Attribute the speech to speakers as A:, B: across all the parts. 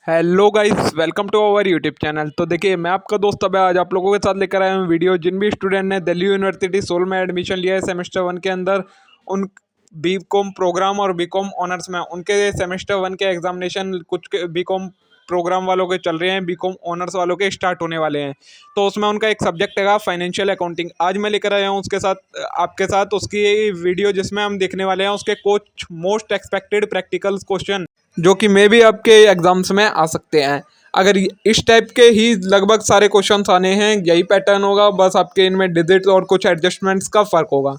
A: Hello guys, welcome to our YouTube channel. तो देखिए, मैं आपका दोस्त अबे आज आप लोगों के साथ लेकर आया हूँ वीडियो। जिन भी स्टूडेंट ने दिल्ली यूनिवर्सिटी सोल में एडमिशन लिया है सेमेस्टर 1 के अंदर, उन बीकॉम प्रोग्राम और बीकॉम ऑनर्स में उनके सेमेस्टर 1 के एग्जामिनेशन कुछ बीकॉम प्रोग्राम वालों के चल रहे हैं, बीकॉम ऑनर्स वालों के स्टार्ट होने वाले हैं। तो उसमें उनका एक सब्जेक्ट है फाइनेंशियल अकाउंटिंग। आज मैं लेकर आया हूँ उसके साथ आपके साथ उसकी वीडियो, जिसमें हम देखने वाले हैं उसके कुछ मोस्ट एक्सपेक्टेड प्रैक्टिकल क्वेश्चन जो कि मे भी आपके एग्जाम्स में आ सकते हैं। अगर इस टाइप के ही लगभग सारे क्वेश्चंस आने हैं, यही पैटर्न होगा, बस आपके इनमें डिजिट और कुछ एडजस्टमेंट्स का फ़र्क होगा।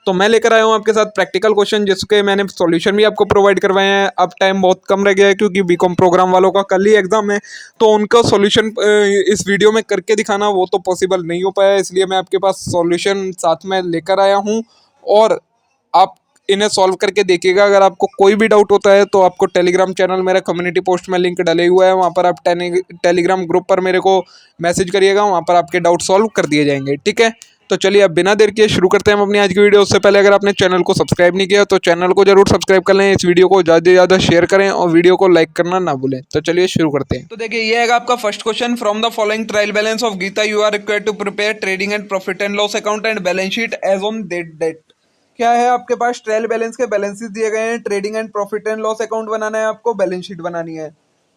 A: तो मैं लेकर आया हूँ आपके साथ प्रैक्टिकल क्वेश्चन, जिसके मैंने सॉल्यूशन भी आपको प्रोवाइड करवाए हैं। अब टाइम बहुत कम रह गया है क्योंकि बीकॉम प्रोग्राम वालों का कल ही एग्जाम है, तो उनका सॉल्यूशन इस वीडियो में करके दिखाना वो तो पॉसिबल नहीं हो पाया, इसलिए मैं आपके पास सॉल्यूशन साथ में लेकर आया हूँ। और आप इन्हें सॉल्व करके देखिएगा। अगर आपको कोई भी डाउट होता है तो आपको टेलीग्राम चैनल, मेरा कम्युनिटी पोस्ट में लिंक डले हुआ है, वहाँ पर आप टेलीग्राम ग्रुप पर मेरे को मैसेज करिएगा, वहाँ पर आपके डाउट सॉल्व कर दिए जाएंगे। ठीक है, तो चलिए अब बिना देर किए शुरू करते हैं हम अपनी आज की वीडियो। उससे पहले अगर आपने चैनल को सब्सक्राइब नहीं किया तो चैनल को जरूर सब्सक्राइब कर लें, इस वीडियो को ज़्यादा से ज़्यादा शेयर करें और वीडियो को लाइक करना ना भूलें। तो चलिए शुरू करते हैं। तो देखिए, ये है आपका first question. From the following trial balance of Geeta you are required to prepare trading and profit and loss account and balance sheet as on date. क्या है आपके पास? ट्रायल बैलेंस के बैलेंसेस दिए गए हैं, trading and profit and loss account बनाना है, आपको बैलेंस शीट बनानी है।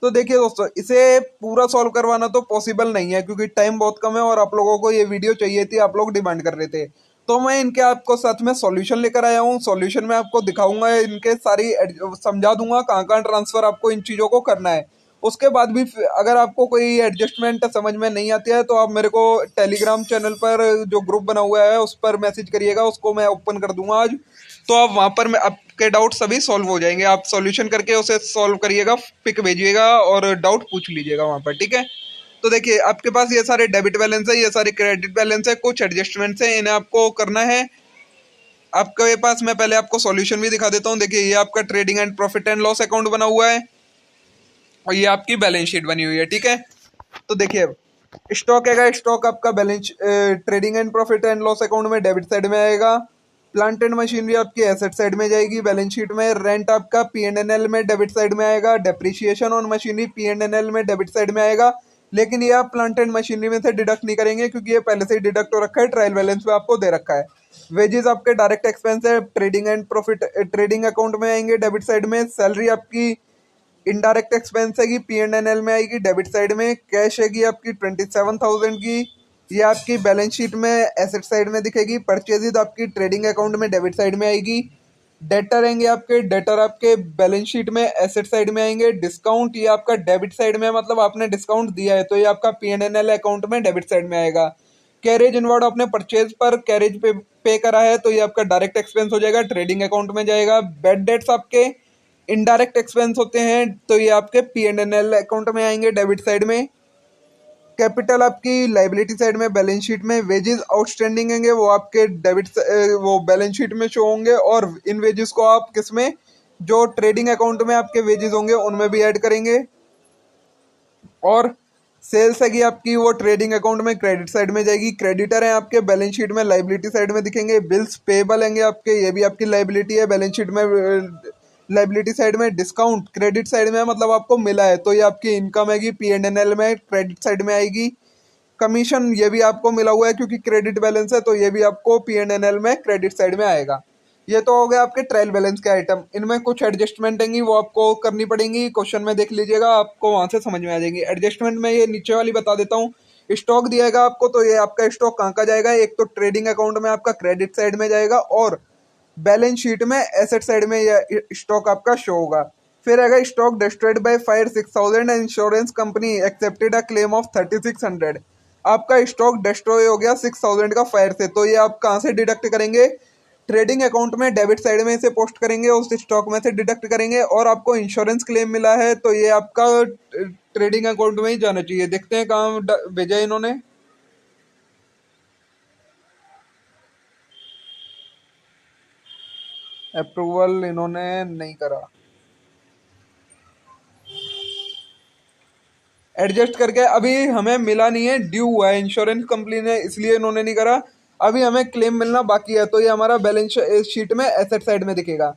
A: तो देखिए दोस्तों, इसे पूरा सॉल्व करवाना तो पॉसिबल नहीं है क्योंकि टाइम बहुत कम है और आप लोगों को ये वीडियो चाहिए थी, आप लोग डिमांड कर रहे थे। तो मैं इनके आपको साथ में सॉल्यूशन लेकर आया हूँ। सॉल्यूशन में आपको दिखाऊंगा, इनके सारी समझा दूंगा कहाँ कहाँ ट्रांसफर आपको इन चीज़ों को करना है। उसके बाद भी अगर आपको कोई एडजस्टमेंट समझ में नहीं आती है तो आप मेरे को टेलीग्राम चैनल पर जो ग्रुप बना हुआ है उस पर मैसेज करिएगा, उसको मैं ओपन कर दूंगा आज। तो आप वहाँ पर आपके डाउट सभी सॉल्व हो जाएंगे। आप सॉल्यूशन करके उसे सॉल्व करिएगा, पिक भेजिएगा और डाउट पूछ लीजिएगा वहाँ पर। ठीक है, तो देखिए आपके पास ये सारे डेबिट बैलेंस है, ये सारे क्रेडिट बैलेंस है, कुछ एडजस्टमेंट्स है, इन्हें आपको करना है। आपके पास मैं पहले आपको सॉल्यूशन भी दिखा देता हूँ। देखिए, ये आपका trading and profit and loss account बना हुआ है और ये आपकी बैलेंस शीट बनी हुई है। ठीक है, तो देखिए स्टॉक है, स्टॉक आपका balance trading and profit and loss account में डेबिट साइड में आएगा। प्लांट एंड मशीनरी आपकी एसेट साइड में जाएगी बैलेंस शीट में। रेंट आपका P&L में डेबिट साइड में आएगा। डेप्रिसिएशन ऑन मशीनरी P&L में डेबिट साइड में आएगा, लेकिन ये आप प्लांट एंड मशीनरी में से डिडक्ट नहीं करेंगे क्योंकि ये पहले से ही डिडक्ट हो रखा है, ट्रायल बैलेंस में आपको दे रखा है। वेजेस आपके डायरेक्ट एक्सपेंस है, trading and profit trading account में आएंगे डेबिट साइड में। सैलरी आपकी इनडायरेक्ट एक्सपेंस है, P&L में आएगी डेबिट साइड में। कैश है आपकी 27,000 की, ये आपकी बैलेंस शीट में एसेट साइड में दिखेगी। परचेजेज आपकी ट्रेडिंग अकाउंट में डेबिट साइड में आएगी। डेटर आएंगे आपके, डेटर आपके बैलेंस शीट में एसेट साइड में आएंगे। डिस्काउंट ये आपका डेबिट साइड में, मतलब आपने डिस्काउंट दिया है तो ये आपका P&L अकाउंट में डेबिट साइड में आएगा। कैरेज इनवर्ड आपने परचेज पर कैरेज पे करा है तो ये आपका डायरेक्ट एक्सपेंस हो जाएगा, ट्रेडिंग अकाउंट में जाएगा। बेड डेट्स आपके इनडायरेक्ट एक्सपेंस होते हैं तो ये आपके P&L अकाउंट में आएंगे डेबिट साइड में। कैपिटल आपकी लाइबिलिटी साइड में बैलेंस शीट में। वेजेस आउटस्टैंडिंग होंगे वो आपके वो बैलेंस शीट में शो होंगे, और इन वेजेस को आप किसमें, जो ट्रेडिंग अकाउंट में आपके वेजेस होंगे उनमें भी ऐड करेंगे। और सेल्स है आपकी, वो ट्रेडिंग अकाउंट में क्रेडिट साइड में जाएगी। क्रेडिटर है आपके बैलेंस शीट में लाइबिलिटी साइड में दिखेंगे। बिल्स पेबल हैं आपके, ये भी आपकी लाइबिलिटी है बैलेंस शीट में लाइबिलिटी साइड में। डिस्काउंट क्रेडिट साइड में, मतलब आपको मिला है तो ये आपकी इनकम है, P&L में क्रेडिट साइड में आएगी। कमीशन ये भी आपको मिला हुआ है क्योंकि क्रेडिट बैलेंस है तो ये भी आपको P&L में क्रेडिट साइड में आएगा। ये तो हो गया आपके ट्रायल बैलेंस के आइटम। इनमें कुछ एडजस्टमेंट होंगी वो आपको करनी पड़ेंगी, क्वेश्चन में देख लीजिएगा, आपको वहां से समझ में आ जाएंगी। एडजस्टमेंट में ये नीचे वाली बता देता हूँ। स्टॉक दिएगा आपको तो ये आपका स्टॉक कहाँ का जाएगा, एक तो ट्रेडिंग अकाउंट में आपका क्रेडिट साइड में जाएगा और बैलेंस शीट में एसेट साइड में यह स्टॉक आपका शो होगा। फिर अगर stock destroyed by fire 6,000 and insurance company accepted a claim of 3,600। आपका स्टॉक डिस्ट्रॉय हो गया 6,000 का फायर से, तो ये आप कहाँ से डिडक्ट करेंगे, ट्रेडिंग अकाउंट में डेबिट साइड में इसे पोस्ट करेंगे, उस स्टॉक में से डिडक्ट करेंगे। और आपको इंश्योरेंस क्लेम मिला है तो ये आपका ट्रेडिंग अकाउंट में ही जाना चाहिए। देखते हैं कहाँ भेजा है इन्होंने। अप्रूवल इन्होंने नहीं करा, एडजस्ट करके अभी हमें मिला नहीं है, ड्यू हुआ है इंश्योरेंस कंपनी ने, इसलिए इन्होंने नहीं करा। अभी हमें क्लेम मिलना बाकी है तो ये हमारा बैलेंस शीट में एसेट साइड में दिखेगा।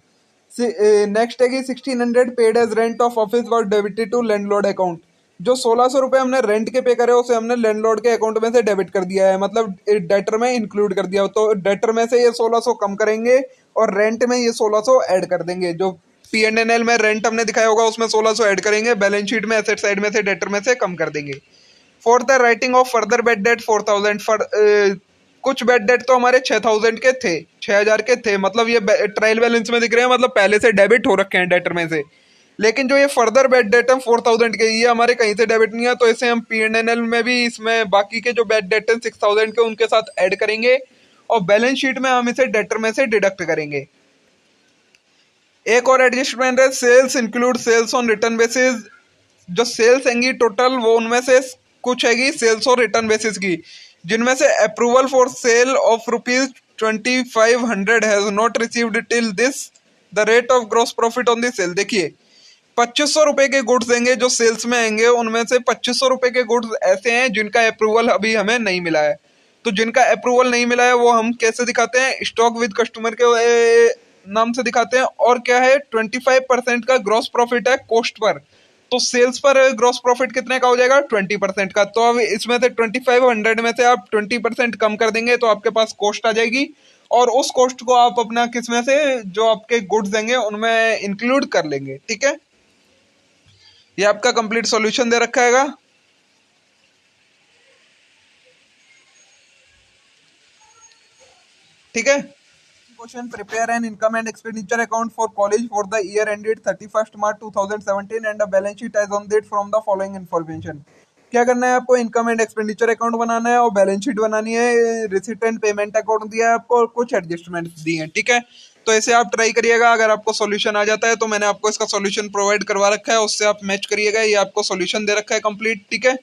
A: नेक्स्ट है कि 1600 paid as rent of office was debited to landlord account. जो 1600 रुपये हमने रेंट के पे करे उसे हमने लैंडलॉर्ड के अकाउंट में से डेबिट कर दिया है, मतलब डेटर में इंक्लूड कर दिया। तो डेटर में से ये 1600 कम करेंगे और रेंट में ये 1600 ऐड कर देंगे। जो P&L में रेंट हमने दिखाया होगा उसमें 1600 ऐड करेंगे, बैलेंस शीट में एसेट साइड में से डेटर में से कम कर देंगे। For the writing of further bed date 4000 कुछ बेड डेट तो हमारे 6000 के थे, 6000 के थे, मतलब ये ट्रायल बैलेंस में दिख रहे हैं, मतलब पहले से डेबिट हो रखे हैं डेटर में से। लेकिन जो ये फर्दर बेड डेट है 4000 के, ये हमारे कहीं से डेबिट नहीं है, तो इसे हम P&L में भी इसमें बाकी के जो बेड डेट है 6000 के उनके साथ ऐड करेंगे और बैलेंस शीट में हम इसे डेटर में से डिडक्ट करेंगे। एक और एडजस्टमेंट है, sales include sales on return basis. जो सेल्स हैंगी टोटल वो उनमें से कुछ हैगी सेल्स और रिटर्न बेसिस की, जिनमें से approval for sale of ₹2500 has not received till this the rate of gross profit on the sale. देखिए 2500 रुपए के गुड्स देंगे जो सेल्स में आएंगे, उनमें से 2500 रुपए के गुड्स ऐसे हैं जिनका अप्रूवल अभी हमें नहीं मिला है। तो जिनका अप्रूवल नहीं मिला है वो हम कैसे दिखाते हैं, स्टॉक विद कस्टमर के नाम से दिखाते हैं। और क्या है, 25% का ग्रॉस प्रॉफिट है कॉस्ट पर, तो सेल्स पर ग्रॉस प्रॉफिट कितने का हो जाएगा, 20% का। तो अब इसमें से 2500 में से आप 20% कम कर देंगे तो आपके पास कॉस्ट आ जाएगी, और उस कॉस्ट को आप अपना किसमें से जो आपके गुड्स देंगे उनमें इंक्लूड कर लेंगे। ठीक है, ये आपका कंप्लीट सॉल्यूशन दे रखा हैगा। ठीक है, question, prepare an income and expenditure account for college for the year ended 31 March 2017 and a balance sheet as on date from the following information. क्या करना है आपको, इनकम एंड एक्सपेंडिचर अकाउंट बनाना है और बैलेंस शीट बनानी है, receipt and payment account दिया है आपको और कुछ एडजस्टमेंट दिए हैं। ठीक है, तो ऐसे आप ट्राई करिएगा, अगर आपको सॉल्यूशन आ जाता है तो मैंने आपको इसका सॉल्यूशन प्रोवाइड करवा रखा है, उससे आप मैच करिएगा। ये आपको सॉल्यूशन दे रखा है कंप्लीट। ठीक है,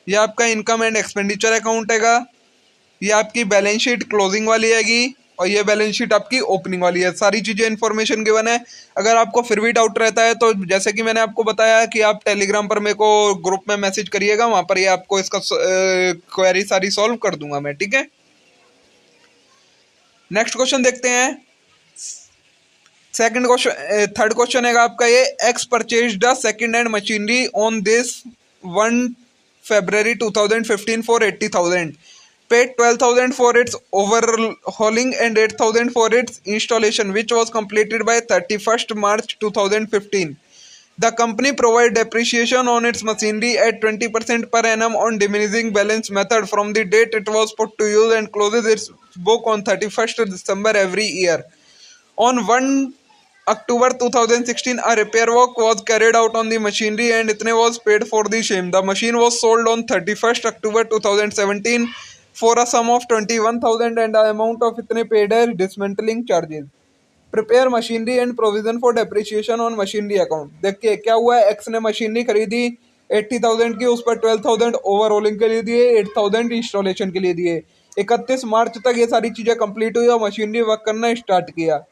A: ये आपका इनकम एंड एक्सपेंडिचर अकाउंट हैगा, ये आपकी बैलेंस शीट क्लोजिंग वाली हैगी और ये बैलेंस शीट आपकी ओपनिंग वाली है। सारी चीजें इन्फॉर्मेशन गिवन है। अगर आपको फिर भी डाउट रहता है तो जैसे कि मैंने आपको बताया कि आप टेलीग्राम पर मेरे को ग्रुप में मैसेज करिएगा, वहां पर ये आपको इसका क्वेरी सारी सॉल्व कर दूंगा मैं। ठीक है, नेक्स्ट क्वेश्चन देखते हैं। सेकंड क्वेश्चन, थर्ड क्वेश्चन है आपका ये, x purchase the second hand machinery on this 1 February 2015 for 80,000, paid 12,000 for its overhauling and 8,000 for its installation, which was completed by 31st March 2015. The company provides depreciation on its machinery at 20% per annum on diminishing balance method from the date it was put to use and closes its book on 31st December every year. On 1 October 2016, a repair work was carried out on the machinery and itne was paid for the same. The machine was sold on 31st October 2017 for a sum of 21,000 and the amount of itne paid as dismantling charges. Prepare machinery and provision for depreciation on machinery account. देखिए क्या हुआ है, x ने machinery खरीदी 80,000 की, उस पर 12,000 overhauling के लिए दिए, 8,000 इंस्टॉलेशन के लिए दिए। 31 मार्च तक ये सारी चीजें कंप्लीट हुई और मशीनरी वर्क करना स्टार्ट किया।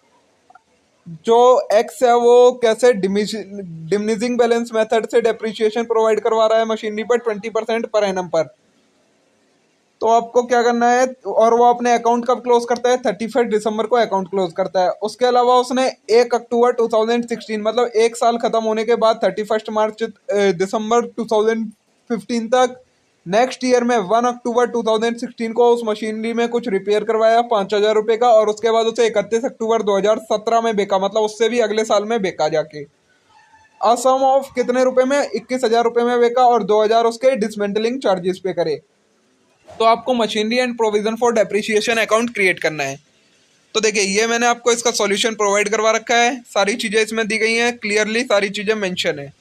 A: जो एक्स है वो कैसे डिमिनिशिंग बैलेंस मेथड से डेप्रिसिएशन प्रोवाइड करवा रहा है मशीनरी पर 20% पर एनम पर। तो आपको क्या करना है, और वो अपने अकाउंट कब क्लोज करता है, 31 दिसंबर को अकाउंट क्लोज करता है। उसके अलावा उसने 1 अक्टूबर 2016 मतलब एक साल खत्म होने के बाद 31 मार्च दिसंबर 2015 तक नेक्स्ट ईयर में 1 अक्टूबर 2016 को उस मशीनरी में कुछ रिपेयर करवाया 5,000 रुपये का, और उसके बाद उसे 31 अक्टूबर 2017 में बेचा, मतलब उससे भी अगले साल में बेचा जाके। असम ऑफ कितने रुपए में, 21,000 रुपये में बेचा और 2,000 उसके डिसमेंटलिंग चार्जेस पे करे। तो आपको machinery and provision for depreciation account create करना है। तो देखिए ये मैंने आपको इसका सॉल्यूशन प्रोवाइड करवा रखा है, सारी चीज़ें इसमें दी गई हैं, क्लियरली सारी चीज़ें मेंशन है।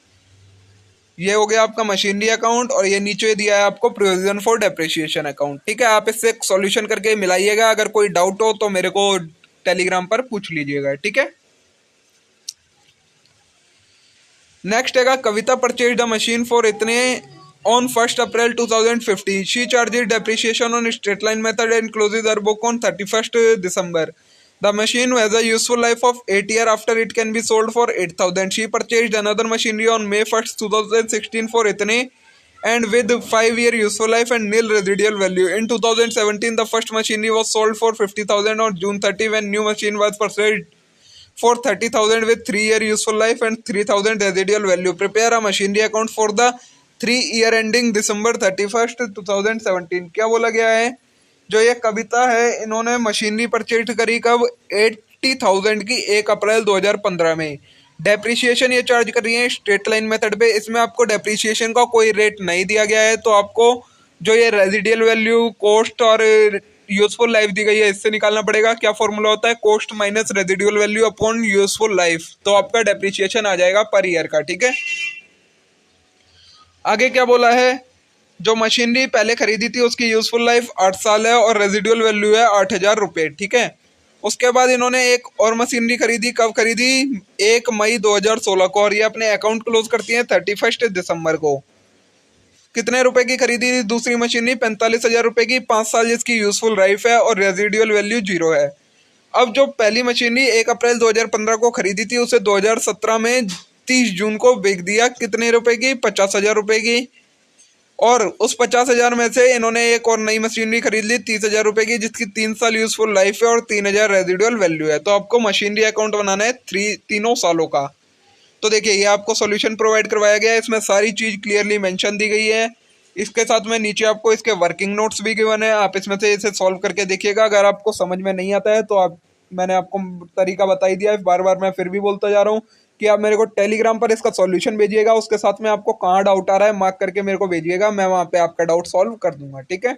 A: ये हो गया आपका मशीनरी अकाउंट और ये नीचे दिया है आपको प्रोविजन फॉर डेप्रिसिएशन अकाउंट। ठीक है, आप इससे सॉल्यूशन करके मिलाइएगा, अगर कोई डाउट हो तो मेरे को टेलीग्राम पर पूछ लीजिएगा। ठीक है, नेक्स्ट है कविता परचेज द मशीन फॉर इतने on 1st April 2015. She charges depreciation on straight line method and closes her book on 31st December. The machine has a useful life of 8 years after it can be sold for 8,000. She purchased another machinery on May 1st, 2016 for itne and with 5-year useful life and nil residual value. In 2017, the first machinery was sold for 50,000 on June 30 when new machine was purchased for 30,000 with 3-year useful life and 3,000 residual value. Prepare a machinery account for the 3 year ending December 31st 2017. क्या बोला गया है? जो ये कविता है, इन्होंने machinery purchase करी कब? 80,000 की 1 अप्रैल 2015 में। डेप्रिसिएशन ये चार्ज कर रही है स्ट्रेट लाइन मेथड पे। इसमें आपको डेप्रिसिएशन का कोई रेट नहीं दिया गया है, तो आपको जो ये रेजिडियल वैल्यू, कॉस्ट और यूजफुल लाइफ दी गई है, इससे निकालना पड़ेगा। क्या फॉर्मूला होता है? Cost minus residual value upon useful life. तो आपका डेप्रिसिएशन आ जाएगा पर ईयर का। ठीक है, आगे क्या बोला है? जो मशीनरी पहले खरीदी थी उसकी यूजफुल लाइफ 8 साल है और रेजिडुअल वैल्यू है 8,000 रुपये। ठीक है, उसके बाद इन्होंने एक और मशीनरी खरीदी। कब खरीदी? 1 मई 2016 को, और ये अपने अकाउंट क्लोज करती है 31 दिसंबर को। कितने रुपए की खरीदी थी दूसरी मशीनरी? 45,000 रुपये की, 5 साल जिसकी यूजफुल लाइफ है और रेजिडुअल वैल्यू 0 है। अब जो पहली मशीनरी 1 अप्रैल 2015 को खरीदी थी, उसे 2017 में 30 जून को बेच दिया। कितने रुपए की? 50,000 रुपये की। और उस 50,000 में से इन्होंने एक और नई मशीनरी खरीद ली 30,000 रुपये की, जिसकी 3 साल यूजफुल लाइफ है और 3,000 रेजिडुअल वैल्यू है। तो आपको मशीनरी अकाउंट बनाना है तीनों सालों का। तो देखिए, ये आपको सॉल्यूशन प्रोवाइड करवाया गया है, इसमें सारी चीज़ क्लियरली मेंशन दी गई है। इसके साथ में नीचे आपको इसके वर्किंग नोट्स भी गिवन है, आप इसमें से इसे सॉल्व करके देखिएगा। अगर आपको समझ में नहीं आता है तो मैंने आपको तरीका बता ही दिया है, बार बार मैं फिर भी बोलता जा रहा हूँ कि आप मेरे को टेलीग्राम पर इसका सॉल्यूशन भेजिएगा। उसके साथ में आपको कहाँ डाउट आ रहा है मार्क करके मेरे को भेजिएगा, मैं वहाँ पे आपका डाउट सॉल्व कर दूंगा। ठीक है,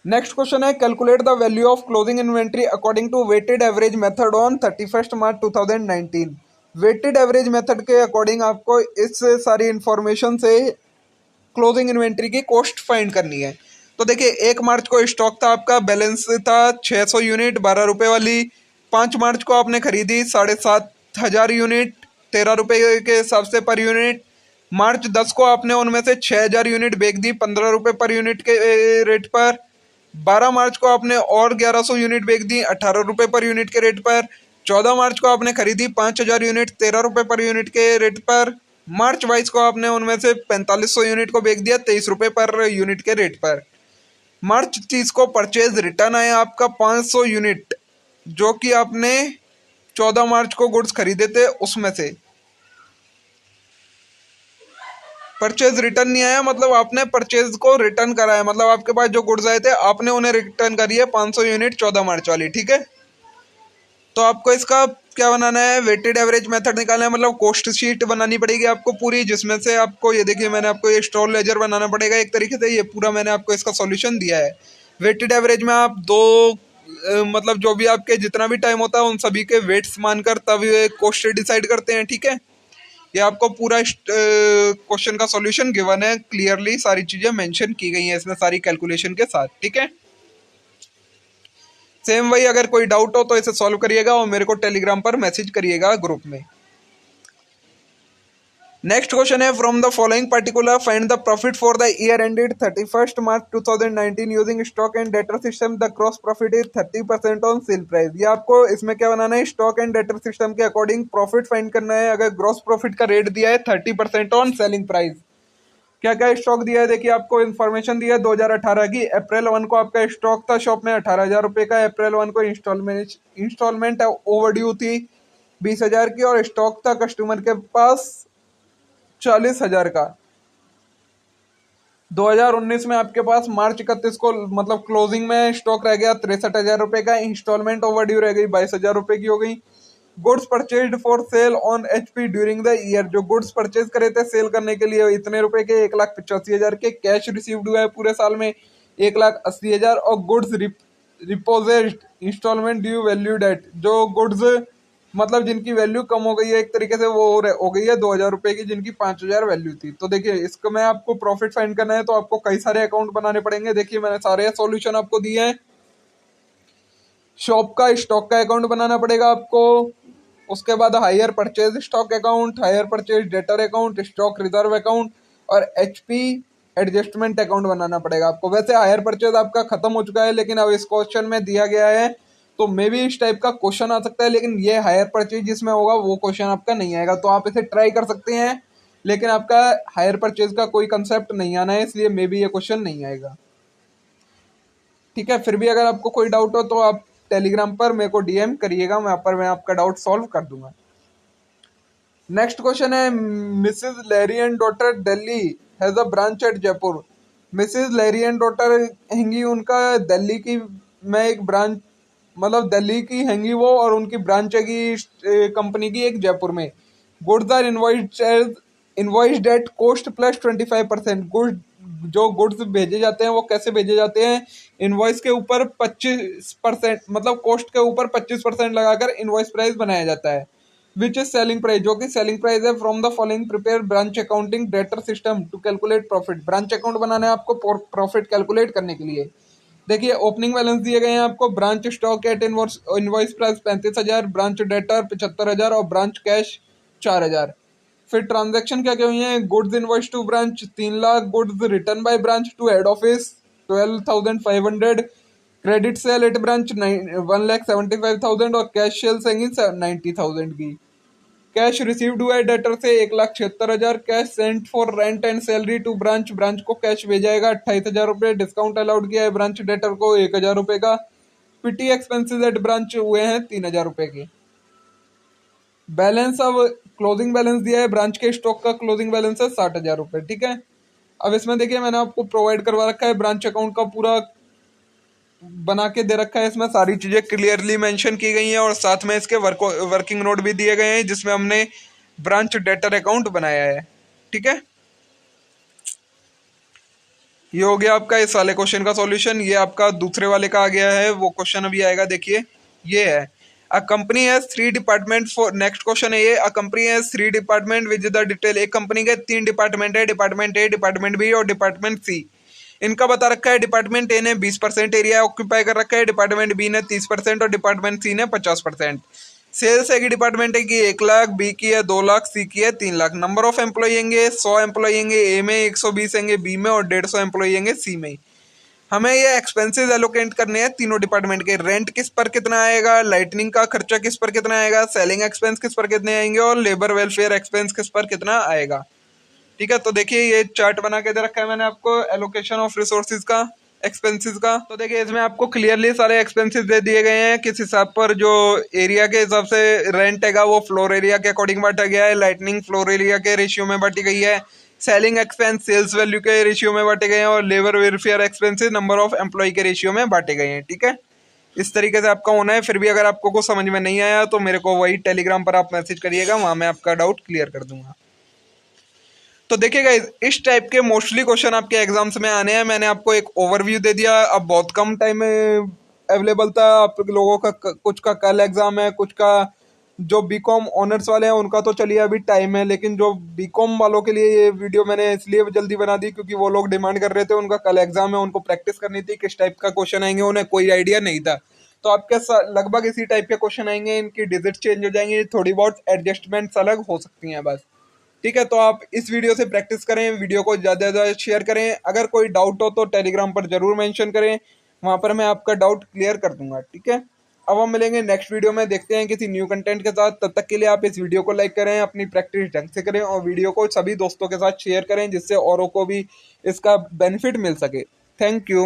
A: नेक्स्ट क्वेश्चन है, calculate the value of closing inventory according to weighted average method on 31 March 2019। Weighted average method के अकॉर्डिंग आपको इस सारी इंफॉर्मेशन से क्लोजिंग इन्वेंट्री की कॉस्ट फाइंड करनी है। तो देखिए, 1 मार्च को स्टॉक था आपका, बैलेंस था 600 यूनिट 12 रुपये वाली। 5 मार्च को आपने खरीदी 7,500 यूनिट 13 रुपये के हिसाब से पर यूनिट। मार्च 10 को आपने उनमें से 6,000 यूनिट बेच दी 15 रुपये पर यूनिट के रेट पर। 12 मार्च को आपने और 1,100 यूनिट बेच दी 18 रुपये पर यूनिट के रेट पर। 14 मार्च को आपने खरीदी 5,000 यूनिट 13 रुपये पर यूनिट के रेट पर। मार्च 22 को आपने उनमें से 4,500 यूनिट को बेच दिया 23 रुपये पर यूनिट के रेट पर। मार्च 30 को परचेज रिटर्न आया आपका 500 यूनिट, जो कि आपने 14 मार्च को गुड्स खरीदे थे उसमें से। परचेज रिटर्न नहीं आया, मतलब आपने परचेज को रिटर्न कराया, मतलब आपके पास जो गुड्स आए थे आपने उन्हें रिटर्न करी है 500 यूनिट 14 मार्च वाली। ठीक है, तो आपको इसका क्या बनाना है? वेटेड एवरेज मेथड निकालना है, मतलब कॉस्ट शीट बनानी पड़ेगी आपको पूरी, जिसमें से आपको ये देखिए मैंने आपको ये स्टोर लेजर बनाना पड़ेगा एक तरीके से। ये पूरा मैंने आपको इसका सॉल्यूशन दिया है। वेटेड एवरेज में आप मतलब जो भी आपके जितना भी टाइम होता है उन सभी के वेट्स मानकर तब ये कॉस्ट डिसाइड करते हैं। ठीक है, ये आपको पूरा क्वेश्चन का सॉल्यूशन गिवन है, क्लियरली सारी चीजें मेंशन की गई हैं इसमें सारी कैलकुलेशन के साथ। ठीक है, सेम वही, अगर कोई डाउट हो तो इसे सॉल्व करिएगा और मेरे को टेलीग्राम पर मैसेज करिएगा ग्रुप में। नेक्स्ट क्वेश्चन है, from the following particular find the profit for the year ended 31 March 2019 using stock and debtor system. The gross profit is 30% on sale price. ये आपको इसमें क्या बनाना है? स्टॉक एंड डेटर सिस्टम के according profit find करना है। अगर gross profit का रेट दिया है 30% ऑन सेलिंग प्राइस। क्या क्या स्टॉक दिया है? देखिए, आपको इन्फॉर्मेशन दी है 2018 की। अप्रैल 1 को आपका स्टॉक था शॉप में 18,000 रुपये का। अप्रैल 1 को इंस्टॉलमेंट ओवर ड्यू थी 20,000 की, और स्टॉक था कस्टमर के पास 40,000 का। 2019 में आपके पास मार्च 31 को मतलब क्लोजिंग में स्टॉक रह गया 63,000 रुपये का। इंस्टॉलमेंट ओवर ड्यू रह गई 22,000 रुपये की हो गई। Goods purchased for sale on HP during the year. जो गुड्स परचेज करे थे सेल करने के लिए इतने रुपए के 1,85,000 के। कैश रिसीव्ड हुआ है पूरे साल में 1,80,000। और goods repossessed instalment due value date. जो गुड्स मतलब जिनकी वैल्यू कम हो गई है एक तरीके से, वो हो गई है 2,000 रुपये की, जिनकी 5,000 वैल्यू थी। तो देखिए, इसको मैं आपको प्रॉफिट फाइंड करना है तो आपको कई सारे अकाउंट बनाने पड़ेंगे। देखिए, मैंने सारे सॉल्यूशन आपको दिए हैं। शॉप का स्टॉक का अकाउंट बनाना पड़ेगा आपको। उसके बाद hire purchase stock account, hire purchase debtor account, stock reserve account और एचपी एडजस्टमेंट अकाउंट बनाना पड़ेगा आपको। वैसे हायर परचेज आपका खत्म हो चुका है, लेकिन अब इस क्वेश्चन में दिया गया है तो मे भी इस टाइप का क्वेश्चन आ सकता है, लेकिन ये हायर परचेज जिसमें होगा वो क्वेश्चन आपका नहीं आएगा। तो आप इसे ट्राई कर सकते हैं, लेकिन आपका हायर परचेज का कोई कंसेप्ट नहीं आना है, इसलिए मे भी ये क्वेश्चन नहीं आएगा। ठीक है, फिर भी अगर आपको कोई डाउट हो तो आप टेलीग्राम पर मेरे को डीएम करिएगा, वहाँ पर मैं आपका डाउट सॉल्व कर दूंगा। नेक्स्ट क्वेश्चन है, Mrs Larry and daughter Delhi has a branch at Jaipur. Mrs Larry and daughter हैंगी, उनका दिल्ली की में एक ब्रांच, मतलब दिल्ली की हैंगी वो, और उनकी ब्रांच हैगी कंपनी की एक जयपुर में। Goods are invoiced at cost plus 25%। Goods, जो गुड्स भेजे जाते हैं वो कैसे भेजे जाते हैं, इनवॉइस के ऊपर 25%, मतलब कॉस्ट के ऊपर 25% लगाकर इनवॉइस प्राइस बनाया जाता है। विच इज सेलिंग प्राइस, जो कि सेलिंग प्राइस है from the following prepare branch accounting debtor system to calculate profit. Branch account बनाना है आपको प्रॉफिट कैलकुलेट करने के लिए। देखिए ओपनिंग बैलेंस दिए गए हैं आपको, branch stock at invoice price 35,000, branch debtor 75,000 और ब्रांच कैश 4,000। फिर ट्रांजैक्शन क्या क्या हुई है, goods invoice to branch 3 lakh, goods return by branch to head office 12,500, credit sale at branch 1,75,000 और कैश सेल सेंगी 90,000 की। कैश रिसीव्ड हुआ है डेटर से 1,76,000, cash sent for rent and salary to branch, branch को कैश भेजाएगा 28,000 रुपये, डिस्काउंट अलाउड किया है ब्रांच डेटर को 1,000 रुपये का। पीटी एक्सपेंसेस एट ब्रांच हुए हैं 3,000 रुपये के। बैलेंस, अब क्लोजिंग बैलेंस दिया है ब्रांच के स्टॉक का, क्लोजिंग बैलेंस है 60,000 रुपये, ठीक है। अब इसमें देखिए मैंने आपको प्रोवाइड करवा रखा है ब्रांच अकाउंट का पूरा बना के दे रखा है, इसमें सारी चीजें क्लियरली मेंशन की गई हैं और साथ में इसके वर्किंग नोट भी दिए गए हैं जिसमें हमने ब्रांच डेटर अकाउंट बनाया है, ठीक है। ये हो गया आपका इस वाले क्वेश्चन का सॉल्यूशन। ये आपका दूसरे वाले का आ गया है, वो क्वेश्चन अभी आएगा, देखिए ये है। A company has 3 department for, next question है ये, a company has 3 department with the detail. एक कंपनी के 3 डिपार्टमेंट है, डिपार्टमेंट ए, डिपार्टमेंट बी और डिपार्टमेंट सी। इनका बता रखा है डिपार्टमेंट ए ने 20% एरिया ऑक्यूपाई कर रखा है, डिपार्टमेंट बी ने 30% और डिपार्टमेंट सी ने 50%। सेल्स है कि डिपार्टमेंट है कि 1 लाख, बी की है 2 लाख, सी की है 3 लाख। नंबर ऑफ एम्प्लॉई होंगे 100 एम्प्लॉई होंगे ए में, 120 होंगे बी में और 150 एम्प्लॉई होंगे सी में। हमें ये एक्सपेंसेस एलोकेट करने हैं तीनों डिपार्टमेंट के। रेंट किस पर कितना आएगा, लाइटनिंग का खर्चा किस पर कितना आएगा, सेलिंग एक्सपेंस किस पर कितने आएंगे और लेबर वेलफेयर एक्सपेंस किस पर कितना आएगा, ठीक है। तो देखिए ये चार्ट बना के दे रखा है मैंने आपको एलोकेशन ऑफ रिसोर्सेज का, एक्सपेंसेस का। तो देखिए इसमें आपको क्लियरली सारे एक्सपेंसेस दे दिए गए हैं किस हिसाब पर, जो एरिया के हिसाब से रेंट हैगा वो फ्लोर एरिया के अकॉर्डिंग बांटा गया है, लाइटनिंग फ्लोर एरिया के रेशियो में बांटी गई है, सेलिंग एक्सपेंस सेल्स वैल्यू के रेशियो में बांटे गए हैं और labour welfare expenses number of employ के रेशियो में बांटे गए हैं, ठीक है। इस तरीके से आपका होना है। फिर भी अगर आपको कुछ समझ में नहीं आया तो मेरे को वही टेलीग्राम पर आप मैसेज करिएगा, वहां मैं आपका डाउट क्लियर कर दूंगा। तो देखिएगा इस टाइप के मोस्टली क्वेश्चन आपके एग्जाम्स में आने हैं। मैंने आपको एक ओवरव्यू दे दिया, अब बहुत कम टाइम में अवेलेबल था आप लोगों का, कुछ का कल एग्जाम है, कुछ का जो बीकॉम ऑनर्स वाले हैं उनका तो चलिए अभी टाइम है, लेकिन जो बीकॉम वालों के लिए ये वीडियो मैंने इसलिए जल्दी बना दी क्योंकि वो लोग डिमांड कर रहे थे, उनका कल एग्जाम है, उनको प्रैक्टिस करनी थी किस टाइप का क्वेश्चन आएंगे, उन्हें कोई आइडिया नहीं था। तो आपके लगभग इसी टाइप के क्वेश्चन आएंगे, इनकी डिजिट चेंज हो जाएंगी, थोड़ी बहुत एडजस्टमेंट्स अलग हो सकती हैं बस, ठीक है। तो आप इस वीडियो से प्रैक्टिस करें, वीडियो को ज़्यादा से ज़्यादा शेयर करें। अगर कोई डाउट हो तो टेलीग्राम पर जरूर मेंशन करें, वहां पर मैं आपका डाउट क्लियर कर दूंगा, ठीक है। अब हम मिलेंगे नेक्स्ट वीडियो में, देखते हैं किसी न्यू कंटेंट के साथ। तब तक के लिए आप इस वीडियो को लाइक करें, अपनी प्रैक्टिस ढंग से करें और वीडियो को सभी दोस्तों के साथ शेयर करें जिससे औरों को भी इसका बेनिफिट मिल सके। Thank you.